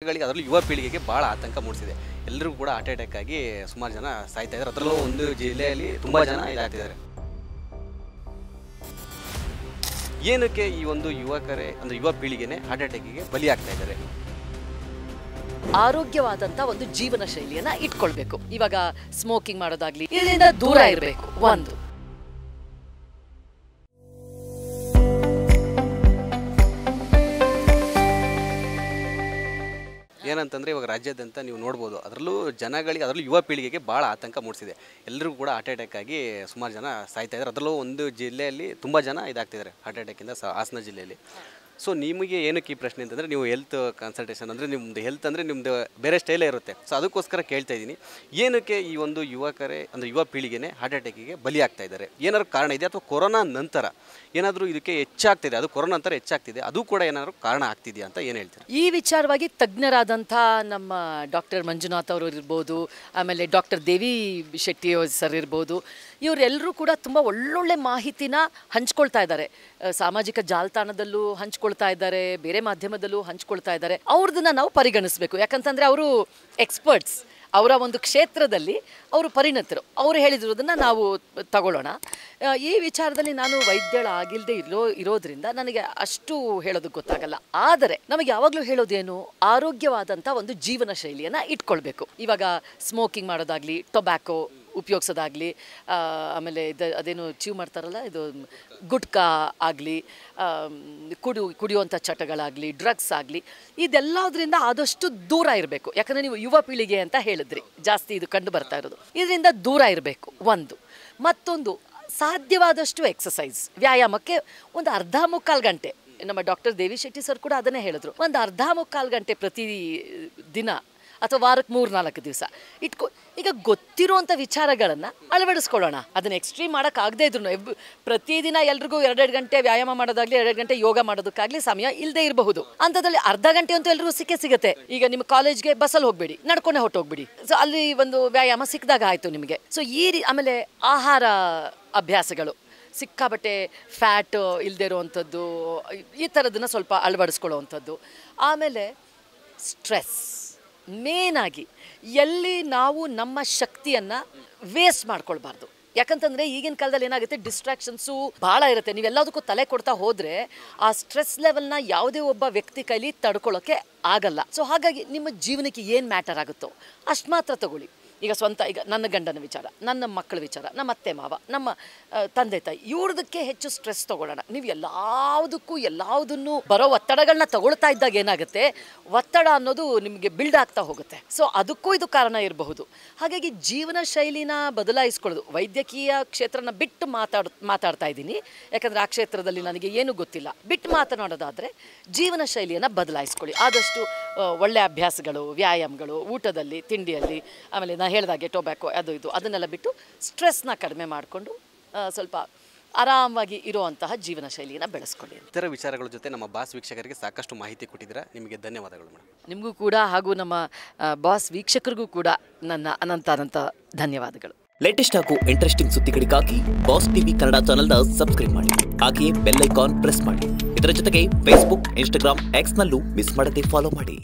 ಜನಗಳಿಗೆ ಅದರಲ್ಲೂ ಯುವ ಪೀಳಿಗೆಗೆ ಭಾಳ ಆತಂಕ ಮೂಡಿಸಿದೆ. ಎಲ್ಲರಿಗೂ ಕೂಡ ಹಾರ್ಟ್ ಅಟ್ಯಾಕ್ ಆಗಿ ಸುಮಾರು ಜನ ಸಾಯ್ತಾ ಇದ್ದಾರೆ. ಅದರಲ್ಲೂ ಒಂದು ಜಿಲ್ಲೆಯಲ್ಲಿ ತುಂಬ ಜನ ಇದಾಗ್ತಿದ್ದಾರೆ. ಏನಕ್ಕೆ ಈ ಒಂದು ಯುವಕರೇ ಅಂದರೆ ಯುವ ಪೀಳಿಗೆನೇ ಹಾರ್ಟ್ ಅಟ್ಯಾಕಿಗೆ ಬಲಿಯಾಗ್ತಾ ಇದ್ದಾರೆ? ಆರೋಗ್ಯವಾದಂತ ಒಂದು ಜೀವನ ಶೈಲಿಯನ್ನ ಇಟ್ಕೊಳ್ಬೇಕು. ಇವಾಗ ಸ್ಮೋಕಿಂಗ್ ಮಾಡೋದಾಗ್ಲಿ ಇದರಿಂದ ದೂರ ಇರಬೇಕು. ಒಂದು ಏನಂತಂದರೆ ಇವಾಗ ರಾಜ್ಯಾದ್ಯಂತ ನೀವು ನೋಡ್ಬೋದು, ಅದರಲ್ಲೂ ಜನಗಳಿಗೆ ಅದರಲ್ಲೂ ಯುವ ಪೀಳಿಗೆಗೆ ಭಾಳ ಆತಂಕ ಮೂಡಿಸಿದೆ. ಎಲ್ಲರಿಗೂ ಕೂಡ ಹಾರ್ಟ್ ಅಟ್ಯಾಕ್ ಆಗಿ ಸುಮಾರು ಜನ ಸಾಯ್ತಾ ಇದ್ದಾರೆ. ಅದರಲ್ಲೂ ಒಂದು ಜಿಲ್ಲೆಯಲ್ಲಿ ತುಂಬ ಜನ ಇದಾಗ್ತಿದ್ದಾರೆ ಹಾರ್ಟ್ ಅಟ್ಯಾಕಿಂದ, ಹಾಸನ ಜಿಲ್ಲೆಯಲ್ಲಿ. ಸೊ ನಿಮಗೆ ಏನಕ್ಕೆ ಈ ಪ್ರಶ್ನೆ ಅಂತಂದರೆ, ನೀವು ಹೆಲ್ತ್ ಕನ್ಸಲ್ಟೇಷನ್ ಅಂದರೆ ನಿಮ್ಮದು ಹೆಲ್ತ್ ಅಂದರೆ ನಿಮ್ಮದು ಬೇರೆ ಸ್ಟೈಲೇ ಇರುತ್ತೆ. ಸೊ ಅದಕ್ಕೋಸ್ಕರ ಕೇಳ್ತಾ ಇದ್ದೀನಿ, ಏನಕ್ಕೆ ಈ ಒಂದು ಯುವಕರೇ ಅಂದರೆ ಯುವ ಪೀಳಿಗೆನೇ ಹಾರ್ಟ್ ಅಟ್ಯಾಕಿಗೆ ಬಲಿಯಾಗ್ತಾ ಇದ್ದಾರೆ? ಏನಾದ್ರು ಕಾರಣ ಇದೆ ಅಥವಾ ಕೊರೋನಾ ನಂತರ ಏನಾದರೂ ಇದಕ್ಕೆ ಹೆಚ್ಚಾಗ್ತಿದೆ? ಅದು ಕೊರೋನಾ ನಂತರ ಹೆಚ್ಚಾಗ್ತಿದೆ, ಅದು ಕೂಡ ಏನಾದರೂ ಕಾರಣ ಆಗ್ತಿದೆಯಾ ಅಂತ ಏನು ಹೇಳ್ತೀರಿ? ಈ ವಿಚಾರವಾಗಿ ತಜ್ಞರಾದಂಥ ನಮ್ಮ ಡಾಕ್ಟರ್ ಮಂಜುನಾಥ್ ಅವರು ಇರ್ಬೋದು, ಆಮೇಲೆ ಡಾಕ್ಟರ್ ದೇವಿ ಶೆಟ್ಟಿ ಸರ್ ಇರ್ಬೋದು, ಇವರೆಲ್ಲರೂ ಕೂಡ ತುಂಬ ಒಳ್ಳೊಳ್ಳೆ ಮಾಹಿತಿನ ಹಂಚ್ಕೊಳ್ತಾ ಇದ್ದಾರೆ. ಸಾಮಾಜಿಕ ಜಾಲತಾಣದಲ್ಲೂ ಹಂಚ್ಕೊಳ್ತಾ ಇದ್ದಾರೆ, ಬೇರೆ ಮಾಧ್ಯಮದಲ್ಲೂ ಹಂಚ್ಕೊಳ್ತಾ ಇದ್ದಾರೆ. ಅವ್ರದನ್ನ ನಾವು ಪರಿಗಣಿಸಬೇಕು. ಯಾಕಂತಂದರೆ ಅವರು ಎಕ್ಸ್ಪರ್ಟ್ಸ್, ಅವರ ಒಂದು ಕ್ಷೇತ್ರದಲ್ಲಿ ಅವರು ಪರಿಣತರು. ಅವರು ಹೇಳಿದಿರೋದನ್ನು ನಾವು ತಗೊಳ್ಳೋಣ. ಈ ವಿಚಾರದಲ್ಲಿ ನಾನು ವೈದ್ಯಳಾಗಿಲ್ಲದೆ ಇರೋದ್ರಿಂದ ನನಗೆ ಅಷ್ಟು ಹೇಳೋದಕ್ಕೆ ಗೊತ್ತಾಗಲ್ಲ. ಆದರೆ ನಮಗೆ ಯಾವಾಗಲೂ ಹೇಳೋದೇನು, ಆರೋಗ್ಯವಾದಂಥ ಒಂದು ಜೀವನ ಶೈಲಿಯನ್ನು ಇಟ್ಕೊಳ್ಬೇಕು. ಇವಾಗ ಸ್ಮೋಕಿಂಗ್ ಮಾಡೋದಾಗಲಿ, ಟೊಬ್ಯಾಕೊ ಉಪಯೋಗಿಸೋದಾಗಲಿ, ಆಮೇಲೆ ಅದೇನು ಚೀವ್ ಮಾಡ್ತಾರಲ್ಲ, ಇದು ಗುಟ್ಕಾ ಆಗಲಿ, ಕುಡಿಯುವಂಥ ಚಟಗಳಾಗಲಿ, ಡ್ರಗ್ಸ್ ಆಗಲಿ, ಇದೆಲ್ಲದರಿಂದ ಆದಷ್ಟು ದೂರ ಇರಬೇಕು. ಯಾಕಂದರೆ ನೀವು ಯುವ ಪೀಳಿಗೆ ಅಂತ ಹೇಳಿದ್ರಿ, ಜಾಸ್ತಿ ಇದು ಕಂಡು ಬರ್ತಾ ಇರೋದು. ಇದರಿಂದ ದೂರ ಇರಬೇಕು ಒಂದು. ಮತ್ತೊಂದು, ಸಾಧ್ಯವಾದಷ್ಟು ಎಕ್ಸಸೈಸ್, ವ್ಯಾಯಾಮಕ್ಕೆ ಒಂದು ಅರ್ಧ ಮುಕ್ಕಾಲು ಗಂಟೆ. ನಮ್ಮ ಡಾಕ್ಟರ್ ದೇವಿ ಶೆಟ್ಟಿ ಸರ್ ಕೂಡ ಅದನ್ನೇ ಹೇಳಿದ್ರು. ಒಂದು ಅರ್ಧ ಮುಕ್ಕಾಲು ಗಂಟೆ ಪ್ರತಿ ದಿನ ಅಥವಾ ವಾರಕ್ಕೆ 3-4 ದಿವಸ ಈಗ ಗೊತ್ತಿರುವಂಥ ವಿಚಾರಗಳನ್ನು ಅಳವಡಿಸ್ಕೊಳ್ಳೋಣ. ಅದನ್ನು ಎಕ್ಸ್ಟ್ರೀಮ್ ಮಾಡೋಕ್ಕಾಗದೇ ಇದ್ರು ಪ್ರತಿದಿನ ಎಲ್ರಿಗೂ 2 ಗಂಟೆ ವ್ಯಾಯಾಮ ಮಾಡೋದಾಗಲಿ, 2 ಗಂಟೆ ಯೋಗ ಮಾಡೋದಕ್ಕಾಗಲಿ ಸಮಯ ಇಲ್ಲದೆ ಇರಬಹುದು. ಅಂಥದ್ರಲ್ಲಿ ಅರ್ಧ ಗಂಟೆ ಅಂತೂ ಎಲ್ರಿಗೂ ಸಿಗತ್ತೆ. ಈಗ ನಿಮ್ಮ ಕಾಲೇಜ್ಗೆ ಬಸ್ಸಲ್ಲಿ ಹೋಗ್ಬೇಡಿ, ನಡ್ಕೊಂಡೇ ಹೊಟ್ಟೋಗ್ಬಿಡಿ. ಸೊ ಅಲ್ಲಿ ಒಂದು ವ್ಯಾಯಾಮ ಸಿಕ್ಕಿದಾಗ ಆಯಿತು ನಿಮಗೆ. ಸೊ ಆಮೇಲೆ ಆಹಾರ ಅಭ್ಯಾಸಗಳು, ಸಿಕ್ಕಾಬಟ್ಟೆ ಫ್ಯಾಟ್ ಇಲ್ಲದೆ ಇರೋವಂಥದ್ದು, ಈ ಥರದನ್ನು ಸ್ವಲ್ಪ ಅಳವಡಿಸ್ಕೊಳ್ಳೋವಂಥದ್ದು. ಆಮೇಲೆ ಸ್ಟ್ರೆಸ್, ಮೇನಾಗಿ ಎಲ್ಲಿ ನಾವು ನಮ್ಮ ಶಕ್ತಿಯನ್ನು ವೇಸ್ಟ್ ಮಾಡ್ಕೊಳ್ಬಾರ್ದು. ಯಾಕಂತಂದರೆ ಈಗಿನ ಕಾಲದಲ್ಲಿ ಏನಾಗುತ್ತೆ, ಡಿಸ್ಟ್ರಾಕ್ಷನ್ಸು ಭಾಳ ಇರುತ್ತೆ. ನೀವೆಲ್ಲದಕ್ಕೂ ತಲೆ ಕೊಡ್ತಾ ಹೋದರೆ ಆ ಸ್ಟ್ರೆಸ್ ಲೆವೆಲ್ನ ಯಾವುದೇ ಒಬ್ಬ ವ್ಯಕ್ತಿ ಕೈಲಿ ತಡ್ಕೊಳ್ಳೋಕ್ಕೆ ಆಗಲ್ಲ. ಸೊ ಹಾಗಾಗಿ ನಿಮ್ಮ ಜೀವನಕ್ಕೆ ಏನು ಮ್ಯಾಟರ್ ಆಗುತ್ತೋ ಅಷ್ಟು ಮಾತ್ರ ತಗೊಳ್ಳಿ. ಈಗ ಈಗ ನನ್ನ ಗಂಡನ ವಿಚಾರ, ನನ್ನ ಮಕ್ಕಳ ವಿಚಾರ, ನಮ್ಮ ಅತ್ತೆ ಮಾವ, ನಮ್ಮ ತಂದೆ ತಾಯಿ, ಇವ್ರದಕ್ಕೆ ಹೆಚ್ಚು ಸ್ಟ್ರೆಸ್ ತೊಗೊಳ್ಳೋಣ. ನೀವು ಎಲ್ಲದನ್ನು ಬರೋ ಒತ್ತಡಗಳನ್ನ ತಗೊಳ್ತಾ ಇದ್ದಾಗ ಏನಾಗುತ್ತೆ, ಒತ್ತಡ ಅನ್ನೋದು ನಿಮಗೆ ಬಿಲ್ಡ್ ಆಗ್ತಾ ಹೋಗುತ್ತೆ. ಸೊ ಅದಕ್ಕೂ ಇದು ಕಾರಣ ಇರಬಹುದು. ಹಾಗಾಗಿ ಜೀವನ ಶೈಲಿನ ಬದಲಾಯಿಸ್ಕೊಳ್ಳೋದು. ವೈದ್ಯಕೀಯ ಕ್ಷೇತ್ರನ ಬಿಟ್ಟು ಮಾತಾಡ್ತಾ ಇದ್ದೀನಿ, ಯಾಕಂದರೆ ಆ ಕ್ಷೇತ್ರದಲ್ಲಿ ನನಗೆ ಏನೂ ಗೊತ್ತಿಲ್ಲ. ಬಿಟ್ಟು ಮಾತನಾಡೋದಾದರೆ ಜೀವನ ಶೈಲಿಯನ್ನು ಬದಲಾಯಿಸ್ಕೊಳ್ಳಿ. ಆದಷ್ಟು ಒಳ್ಳೆಯ ಅಭ್ಯಾಸಗಳು, ವ್ಯಾಯಾಮಗಳು, ಊಟದಲ್ಲಿ, ತಿಂಡಿಯಲ್ಲಿ, ಆಮೇಲೆ ನಾನು ಹೇಳಿದಾಗೆ ಟೊಬ್ಯಾಕೊ ಇದು ಅದನ್ನೆಲ್ಲ ಬಿಟ್ಟು ಸ್ಟ್ರೆಸ್ನ ಕಡಿಮೆ ಮಾಡಿಕೊಂಡು ಸ್ವಲ್ಪ ಆರಾಮಾಗಿ ಇರುವಂತಹ ಜೀವನ ಶೈಲಿಯನ್ನು ಬೆಳೆಸ್ಕೊಳ್ಳಿ. ಇತರ ವಿಚಾರಗಳ ಜೊತೆ ನಮ್ಮ ಬಾಸ್ ವೀಕ್ಷಕರಿಗೆ ಸಾಕಷ್ಟು ಮಾಹಿತಿ ಕೊಟ್ಟಿದ್ದೀರಾ, ನಿಮಗೆ ಧನ್ಯವಾದಗಳು ಮೇಡಮ್. ನಿಮಗೂ ಕೂಡ ಹಾಗೂ ನಮ್ಮ ಬಾಸ್ ವೀಕ್ಷಕರಿಗೂ ಕೂಡ ನನ್ನ ಅನಂತ ಧನ್ಯವಾದಗಳು. ಲೇಟೆಸ್ಟ್ ಹಾಗೂ ಇಂಟ್ರೆಸ್ಟಿಂಗ್ ಸುದ್ದಿಗಳಿಗಾಗಿ ಬಾಸ್ ಟಿವಿ ಕನ್ನಡ ಚಾನೆಲ್ನ ಸಬ್ಸ್ಕ್ರೈಬ್ ಮಾಡಿ. ಹಾಗೆಯೇ ಬೆಲ್ ಐಕಾನ್ ಪ್ರೆಸ್ ಮಾಡಿ. ಇದರ ಜೊತೆಗೆ ಫೇಸ್ಬುಕ್, ಇನ್ಸ್ಟಾಗ್ರಾಮ್, ಎಕ್ಸ್ನಲ್ಲೂ ಮಿಸ್ ಮಾಡದೆ ಫಾಲೋ ಮಾಡಿ.